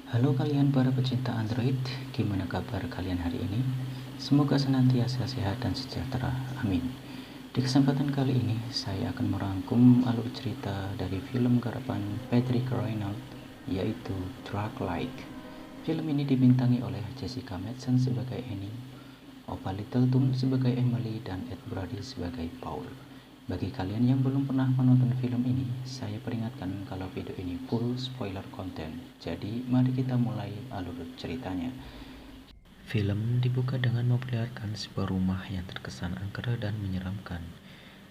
Halo kalian para pecinta Android, gimana kabar kalian hari ini? Semoga senantiasa sehat dan sejahtera, amin. Di kesempatan kali ini, saya akan merangkum alur cerita dari film garapan Patrick Reynolds, yaitu Drug Like. Film ini dibintangi oleh Jessica Madsen sebagai Annie, Opal Littleton sebagai Emily, dan Ed Brady sebagai Paul. Bagi kalian yang belum pernah menonton film ini, saya peringatkan kalau video ini full spoiler content. Jadi, mari kita mulai alur ceritanya. Film dibuka dengan memperlihatkan sebuah rumah yang terkesan angker dan menyeramkan.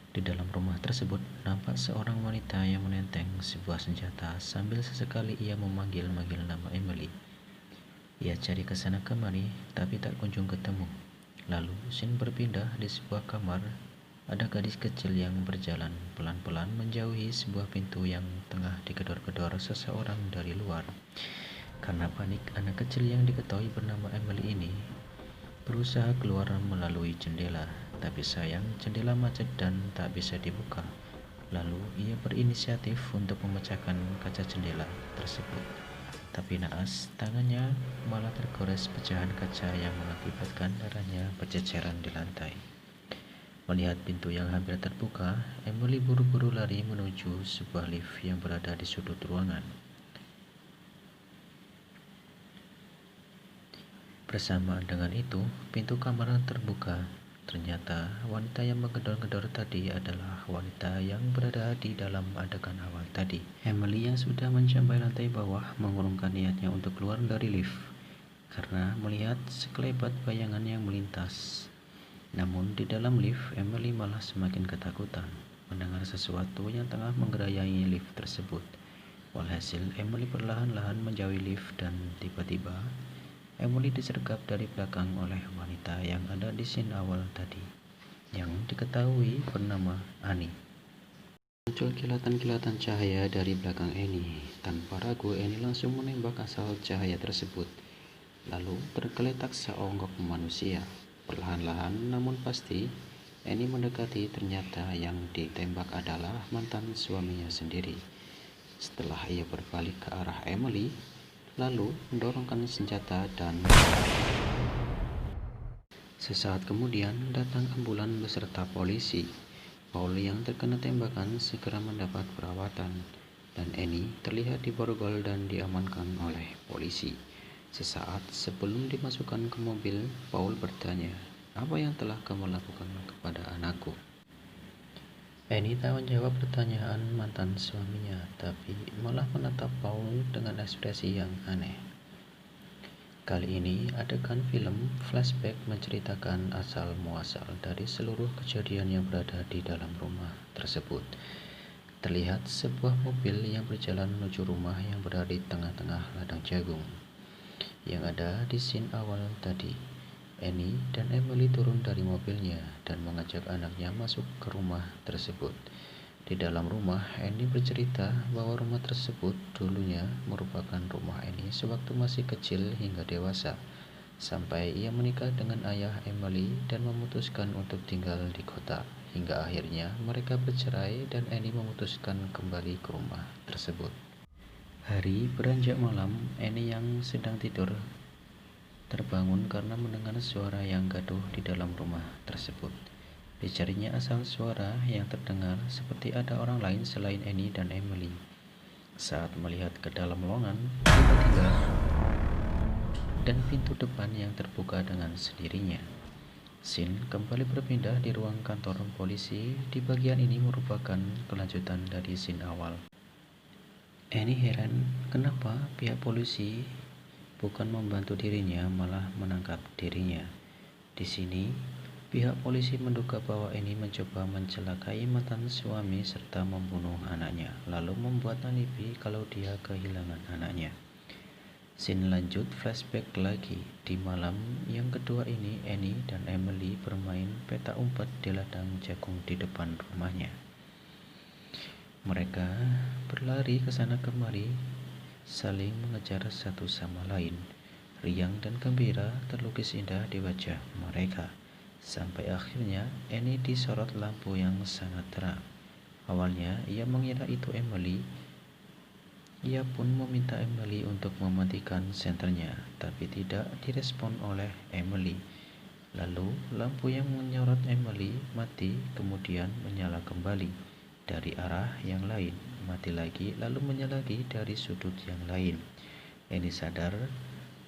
Di dalam rumah tersebut, nampak seorang wanita yang menenteng sebuah senjata sambil sesekali ia memanggil-manggil nama Emily. Ia cari ke sana kemari, tapi tak kunjung ketemu. Lalu, scene berpindah di sebuah kamar. Ada gadis kecil yang berjalan pelan-pelan menjauhi sebuah pintu yang tengah digedor-gedor seseorang dari luar. Karena panik, anak kecil yang diketahui bernama Emily ini berusaha keluar melalui jendela, tapi sayang jendela macet dan tak bisa dibuka. Lalu ia berinisiatif untuk memecahkan kaca jendela tersebut. Tapi naas, tangannya malah tergores pecahan kaca yang mengakibatkan darahnya berceceran di lantai. Melihat pintu yang hampir terbuka, Emily buru-buru lari menuju sebuah lift yang berada di sudut ruangan. Bersamaan dengan itu, pintu kamar terbuka. Ternyata wanita yang menggedor-gedor tadi adalah wanita yang berada di dalam adegan awal tadi. Emily yang sudah mencapai lantai bawah mengurungkan niatnya untuk keluar dari lift karena melihat sekelebat bayangan yang melintas. Namun di dalam lift, Emily malah semakin ketakutan mendengar sesuatu yang tengah menggerayangi lift tersebut. Walhasil, Emily perlahan-lahan menjauhi lift dan tiba-tiba Emily disergap dari belakang oleh wanita yang ada di scene awal tadi, yang diketahui bernama Annie. Muncul kilatan-kilatan cahaya dari belakang Annie. Tanpa ragu, Annie langsung menembak asal cahaya tersebut. Lalu tergeletak seonggok manusia. Perlahan-lahan namun pasti, Annie mendekati. Ternyata yang ditembak adalah mantan suaminya sendiri. Setelah ia berbalik ke arah Emily, lalu mendorongkan senjata dan sesaat kemudian datang ambulan beserta polisi. Paul yang terkena tembakan segera mendapat perawatan, dan Annie terlihat diborgol dan diamankan oleh polisi. Sesaat sebelum dimasukkan ke mobil, Paul bertanya, "Apa yang telah kamu lakukan kepada anakku?" Annie tak menjawab pertanyaan mantan suaminya, tapi malah menatap Paul dengan ekspresi yang aneh. Kali ini, adegan film flashback menceritakan asal-muasal dari seluruh kejadian yang berada di dalam rumah tersebut. Terlihat sebuah mobil yang berjalan menuju rumah yang berada di tengah-tengah ladang jagung yang ada di scene awal tadi. Annie dan Emily turun dari mobilnya dan mengajak anaknya masuk ke rumah tersebut. Di dalam rumah, Annie bercerita bahwa rumah tersebut dulunya merupakan rumah Annie sewaktu masih kecil hingga dewasa, sampai ia menikah dengan ayah Emily dan memutuskan untuk tinggal di kota. Hingga akhirnya mereka bercerai dan Annie memutuskan kembali ke rumah tersebut. Hari beranjak malam, Annie yang sedang tidur terbangun karena mendengar suara yang gaduh di dalam rumah tersebut. Dicarinya asal suara yang terdengar seperti ada orang lain selain Annie dan Emily. Saat melihat ke dalam ruangan, tiba-tiba dan pintu depan yang terbuka dengan sendirinya. Scene kembali berpindah di ruang kantor polisi. Di bagian ini merupakan kelanjutan dari scene awal. Annie heran kenapa pihak polisi bukan membantu dirinya, malah menangkap dirinya. Di sini, pihak polisi menduga bahwa Annie mencoba mencelakai mantan suami serta membunuh anaknya, lalu membuat alibi kalau dia kehilangan anaknya. Scene lanjut flashback lagi. Di malam yang kedua ini, Annie dan Emily bermain petak umpet di ladang jagung di depan rumahnya. Mereka berlari ke sana kemari, saling mengejar satu sama lain. Riang dan gembira terlukis indah di wajah mereka. Sampai akhirnya Annie disorot lampu yang sangat terang. Awalnya ia mengira itu Emily, Ia pun meminta Emily untuk mematikan senternya, tapi tidak direspon oleh Emily. Lalu lampu yang menyorot Emily mati, kemudian menyala kembali dari arah yang lain, mati lagi, lalu menyala lagi dari sudut yang lain. Annie sadar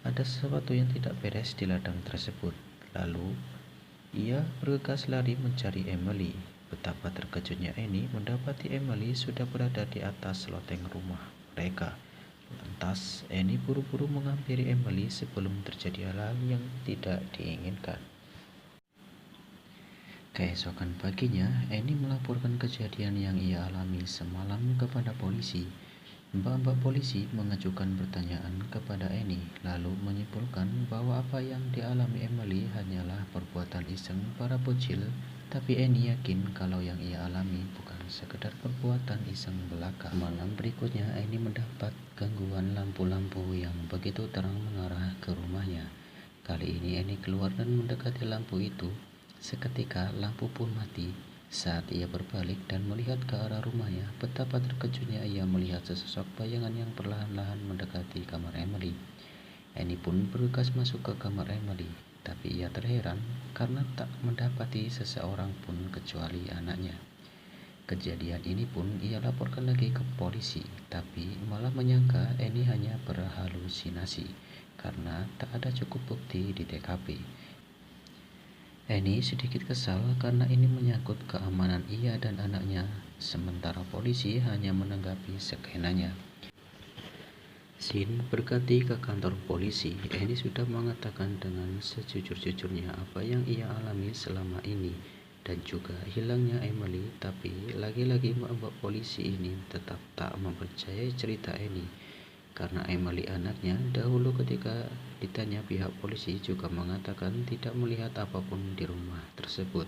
ada sesuatu yang tidak beres di ladang tersebut. Lalu ia bergegas lari mencari Emily. Betapa terkejutnya Annie mendapati Emily sudah berada di atas loteng rumah mereka. Lantas Annie buru-buru menghampiri Emily sebelum terjadi hal yang tidak diinginkan. Keesokan paginya, Annie melaporkan kejadian yang ia alami semalam kepada polisi. Mbak-mbak polisi mengajukan pertanyaan kepada Annie, lalu menyimpulkan bahwa apa yang dialami Emily hanyalah perbuatan iseng para bocil, tapi Annie yakin kalau yang ia alami bukan sekedar perbuatan iseng belaka. Malam berikutnya, Annie mendapat gangguan lampu-lampu yang begitu terang mengarah ke rumahnya. Kali ini Annie keluar dan mendekati lampu itu. Seketika lampu pun mati. Saat ia berbalik dan melihat ke arah rumahnya, betapa terkejutnya ia melihat sesosok bayangan yang perlahan-lahan mendekati kamar Emily. Annie pun bergegas masuk ke kamar Emily, tapi ia terheran karena tak mendapati seseorang pun kecuali anaknya. Kejadian ini pun ia laporkan lagi ke polisi, tapi malah menyangka Annie hanya berhalusinasi karena tak ada cukup bukti di TKP. Annie sedikit kesal karena ini menyangkut keamanan ia dan anaknya, sementara polisi hanya menanggapi skenanya. Sin berganti ke kantor polisi. Annie sudah mengatakan dengan sejujur-jujurnya apa yang ia alami selama ini dan juga hilangnya Emily, tapi lagi-lagi mbak polisi ini tetap tak mempercayai cerita Annie. Karena Emily anaknya, dahulu ketika ditanya pihak polisi juga mengatakan tidak melihat apapun di rumah tersebut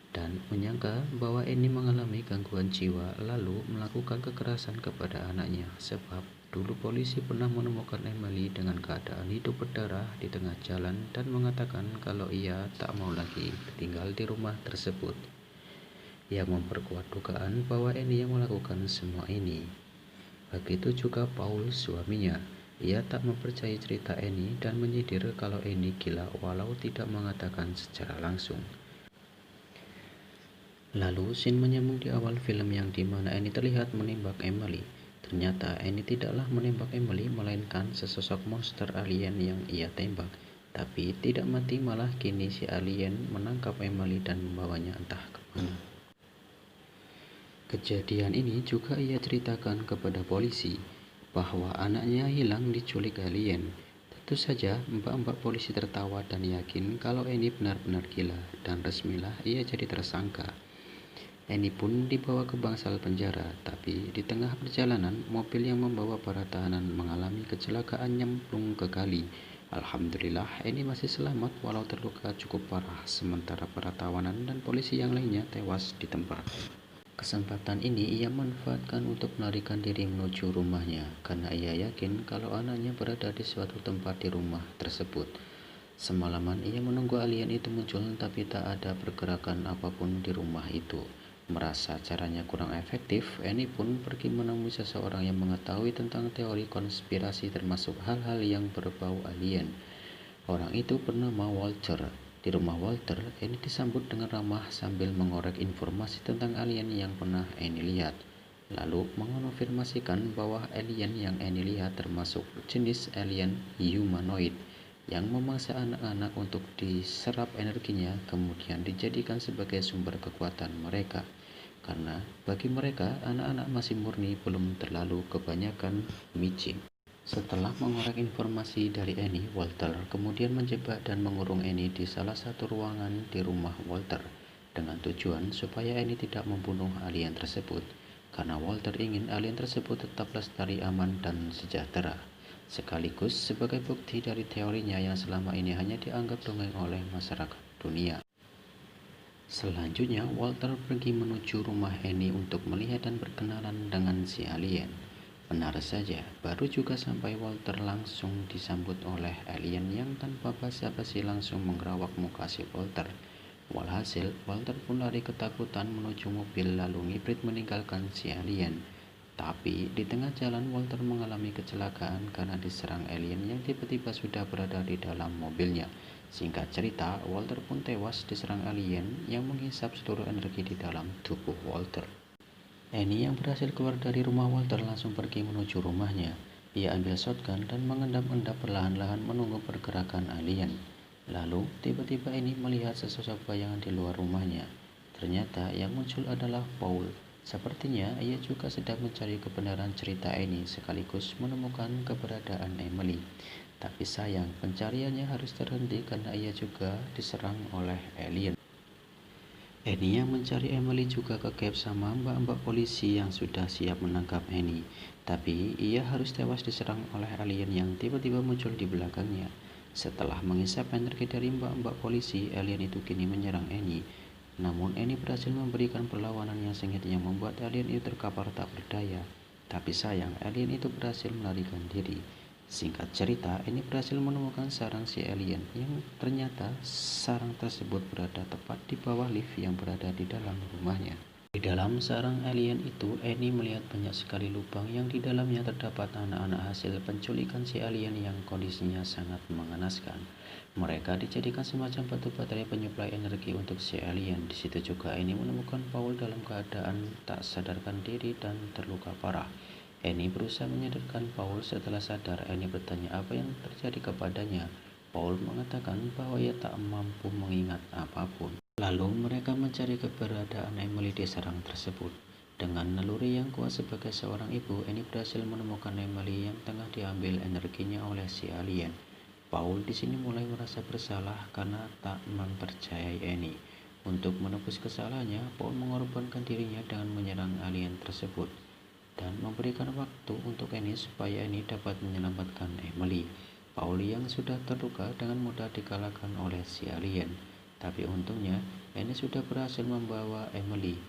dan menyangka bahwa Annie mengalami gangguan jiwa lalu melakukan kekerasan kepada anaknya, sebab dulu polisi pernah menemukan Emily dengan keadaan hidup berdarah di tengah jalan dan mengatakan kalau ia tak mau lagi tinggal di rumah tersebut, yang memperkuat dugaan bahwa Annie yang melakukan semua ini. Begitu juga Paul, suaminya. Ia tak mempercayai cerita Annie dan menyindir kalau Annie gila walau tidak mengatakan secara langsung. Lalu Sin menyambung di awal film yang dimana Annie terlihat menembak Emily. Ternyata Annie tidaklah menembak Emily, melainkan sesosok monster alien yang ia tembak. Tapi tidak mati, malah kini si alien menangkap Emily dan membawanya entah kemana. Kejadian ini juga ia ceritakan kepada polisi, bahwa anaknya hilang diculik alien. Tentu saja mbak-mbak polisi tertawa dan yakin kalau Annie benar-benar gila, dan resmilah ia jadi tersangka. Annie pun dibawa ke bangsal penjara, tapi di tengah perjalanan, mobil yang membawa para tahanan mengalami kecelakaan nyemplung ke kali. Alhamdulillah, Annie masih selamat walau terluka cukup parah, sementara para tawanan dan polisi yang lainnya tewas di tempat. Kesempatan ini ia manfaatkan untuk melarikan diri menuju rumahnya, karena ia yakin kalau anaknya berada di suatu tempat di rumah tersebut. Semalaman ia menunggu alien itu muncul, tapi tak ada pergerakan apapun di rumah itu. Merasa caranya kurang efektif, Annie pun pergi menemui seseorang yang mengetahui tentang teori konspirasi termasuk hal-hal yang berbau alien. Orang itu bernama Walter. Di rumah Walter, Annie disambut dengan ramah sambil mengorek informasi tentang alien yang pernah Annie lihat. Lalu mengonfirmasikan bahwa alien yang Annie lihat termasuk jenis alien humanoid yang memangsa anak-anak untuk diserap energinya, kemudian dijadikan sebagai sumber kekuatan mereka. Karena bagi mereka, anak-anak masih murni, belum terlalu kebanyakan micin. Setelah mengorek informasi dari Annie, Walter kemudian menjebak dan mengurung Annie di salah satu ruangan di rumah Walter dengan tujuan supaya Annie tidak membunuh alien tersebut, karena Walter ingin alien tersebut tetap lestari, aman, dan sejahtera, sekaligus sebagai bukti dari teorinya yang selama ini hanya dianggap dongeng oleh masyarakat dunia. Selanjutnya, Walter pergi menuju rumah Annie untuk melihat dan berkenalan dengan si alien. Benar saja, baru juga sampai Walter langsung disambut oleh alien yang tanpa basa-basi langsung menggerawak muka si Walter. Walhasil, Walter pun lari ketakutan menuju mobil lalu ngibrit meninggalkan si alien. Tapi di tengah jalan Walter mengalami kecelakaan karena diserang alien yang tiba-tiba sudah berada di dalam mobilnya. Singkat cerita, Walter pun tewas diserang alien yang menghisap seluruh energi di dalam tubuh Walter. Annie yang berhasil keluar dari rumah Walter langsung pergi menuju rumahnya. Ia ambil shotgun dan mengendap-endap perlahan-lahan menunggu pergerakan alien. Lalu, tiba-tiba Annie melihat sesosok bayangan di luar rumahnya. Ternyata yang muncul adalah Paul. Sepertinya ia juga sedang mencari kebenaran cerita Annie sekaligus menemukan keberadaan Emily. Tapi sayang, pencariannya harus terhenti karena ia juga diserang oleh alien. Annie yang mencari Emily juga kegep sama mbak-mbak polisi yang sudah siap menangkap Annie. Tapi ia harus tewas diserang oleh alien yang tiba-tiba muncul di belakangnya. Setelah menghisap energi dari mbak-mbak polisi, alien itu kini menyerang Annie. Namun Annie berhasil memberikan perlawanan yang sengit yang membuat alien itu terkapar tak berdaya. Tapi sayang, alien itu berhasil melarikan diri. Singkat cerita, Annie berhasil menemukan sarang si alien yang ternyata sarang tersebut berada tepat di bawah lift yang berada di dalam rumahnya. Di dalam sarang alien itu, Annie melihat banyak sekali lubang yang di dalamnya terdapat anak-anak hasil penculikan si alien yang kondisinya sangat mengenaskan. Mereka dijadikan semacam batu baterai penyuplai energi untuk si alien. Di situ juga Annie menemukan Paul dalam keadaan tak sadarkan diri dan terluka parah. Annie berusaha menyadarkan Paul. Setelah sadar, Annie bertanya apa yang terjadi kepadanya. Paul mengatakan bahwa ia tak mampu mengingat apapun. Lalu mereka mencari keberadaan Emily di sarang tersebut. Dengan naluri yang kuat sebagai seorang ibu, Annie berhasil menemukan Emily yang tengah diambil energinya oleh si alien. Paul di sini mulai merasa bersalah karena tak mempercayai Annie. Untuk menebus kesalahannya, Paul mengorbankan dirinya dengan menyerang alien tersebut dan memberikan waktu untuk Annie supaya Annie dapat menyelamatkan Emily. Paul yang sudah terluka dengan mudah dikalahkan oleh si alien. Tapi untungnya, Annie sudah berhasil membawa Emily.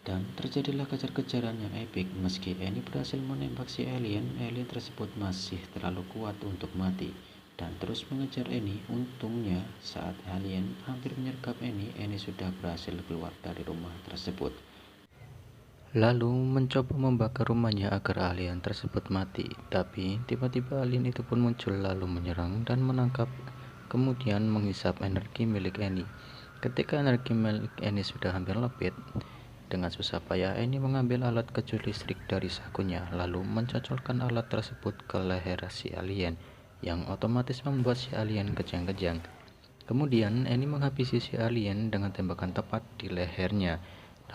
Dan terjadilah kejar-kejaran yang epik. Meski Annie berhasil menembak si alien tersebut masih terlalu kuat untuk mati dan terus mengejar Annie. Untungnya, saat alien hampir menyergap Annie sudah berhasil keluar dari rumah tersebut. Lalu mencoba membakar rumahnya agar alien tersebut mati. Tapi tiba-tiba alien itu pun muncul lalu menyerang dan menangkap, kemudian menghisap energi milik Annie. Ketika energi milik Annie sudah hampir lebih, dengan susah payah Annie mengambil alat kecil listrik dari sakunya lalu mencocokkan alat tersebut ke leher si alien yang otomatis membuat si alien kejang-kejang. Kemudian Annie menghabisi si alien dengan tembakan tepat di lehernya.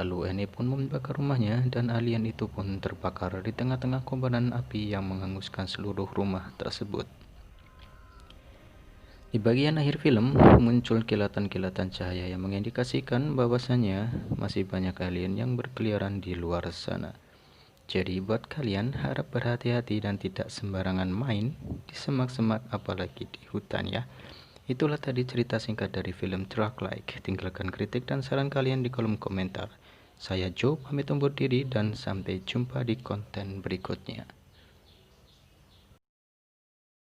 Lalu Annie pun membakar rumahnya dan alien itu pun terbakar di tengah-tengah kobaran api yang menghanguskan seluruh rumah tersebut. Di bagian akhir film, muncul kilatan-kilatan cahaya yang mengindikasikan bahwasannya masih banyak alien yang berkeliaran di luar sana. Jadi buat kalian harap berhati-hati dan tidak sembarangan main di semak-semak apalagi di hutan ya. Itulah tadi cerita singkat dari film Truck Like. Tinggalkan kritik dan saran kalian di kolom komentar. Saya Joe pamit undur diri dan sampai jumpa di konten berikutnya.